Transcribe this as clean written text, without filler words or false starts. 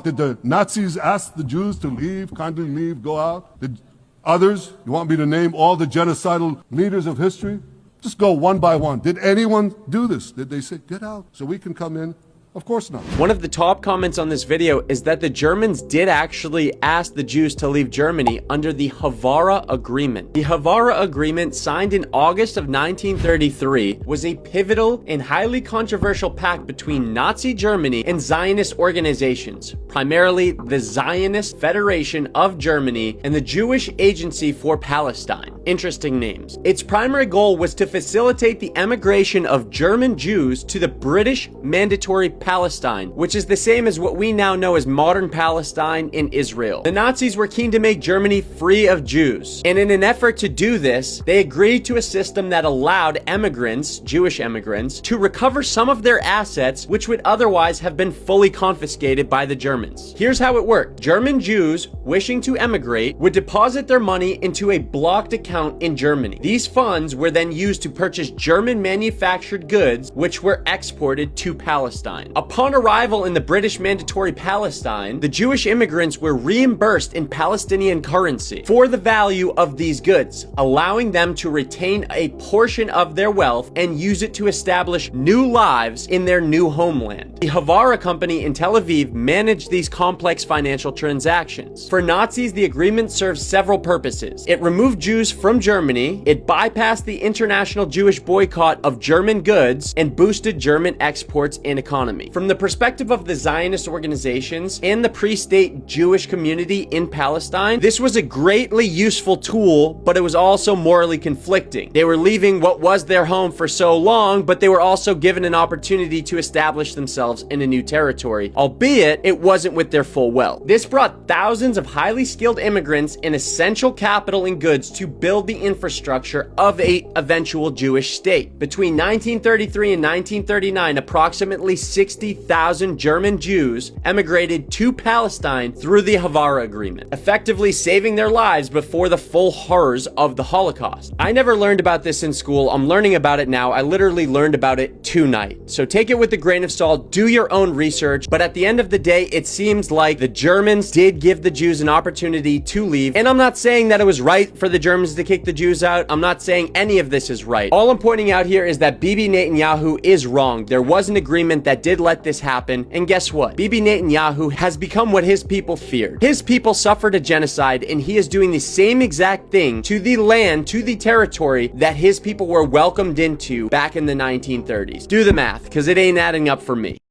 Did the Nazis ask the Jews to leave, kindly leave, go out? Did others, you want me to name all the genocidal leaders of history? Just go one by one. Did anyone do this? Did they say, get out so we can come in? Of course not. One of the top comments on this video is that the Germans did actually ask the Jews to leave Germany under the Havana Agreement. The Havana Agreement, signed in August of 1933, was a pivotal and highly controversial pact between Nazi Germany and Zionist organizations, primarily the Zionist Federation of Germany and the Jewish Agency for Palestine. Interesting names. Its primary goal was to facilitate the emigration of German Jews to the British Mandatory Palestine, which is the same as what we now know as modern Palestine in Israel. The Nazis were keen to make Germany free of Jews, and in an effort to do this, they agreed to a system that allowed emigrants, Jewish immigrants, to recover some of their assets which would otherwise have been fully confiscated by the Germans. Here's how it worked. German Jews wishing to emigrate would deposit their money into a blocked account in Germany. These funds were then used to purchase German manufactured goods which were exported to Palestine. Upon arrival in the British Mandatory Palestine, the Jewish immigrants were reimbursed in Palestinian currency for the value of these goods, allowing them to retain a portion of their wealth and use it to establish new lives in their new homeland. The Havana Company in Tel Aviv managed these complex financial transactions. For Nazis, the agreement served several purposes. It removed Jews from Germany, it bypassed the international Jewish boycott of German goods, and boosted German exports and economy. From the perspective of the Zionist organizations and the pre-state Jewish community in Palestine, this was a greatly useful tool, but it was also morally conflicting. They were leaving what was their home for so long, but they were also given an opportunity to establish themselves in a new territory, albeit it wasn't with their full wealth. This brought thousands of highly skilled immigrants and essential capital and goods to build the infrastructure of an eventual Jewish state. Between 1933 and 1939, approximately 60,000 German Jews emigrated to Palestine through the Havana Agreement, effectively saving their lives before the full horrors of the Holocaust. I never learned about this in school. I'm learning about it now. I literally learned about it tonight. So take it with a grain of salt, do your own research, but at the end of the day, it seems like the Germans did give the Jews an opportunity to leave. And I'm not saying that it was right for the Germans to kick the Jews out. I'm not saying any of this is right. All I'm pointing out here is that Bibi Netanyahu is wrong. There was an agreement that did let this happen, and guess what? Bibi Netanyahu has become what his people feared. His people suffered a genocide, and he is doing the same exact thing to the land, to the territory that his people were welcomed into back in the 1930s. Do the math, because it ain't adding up for me.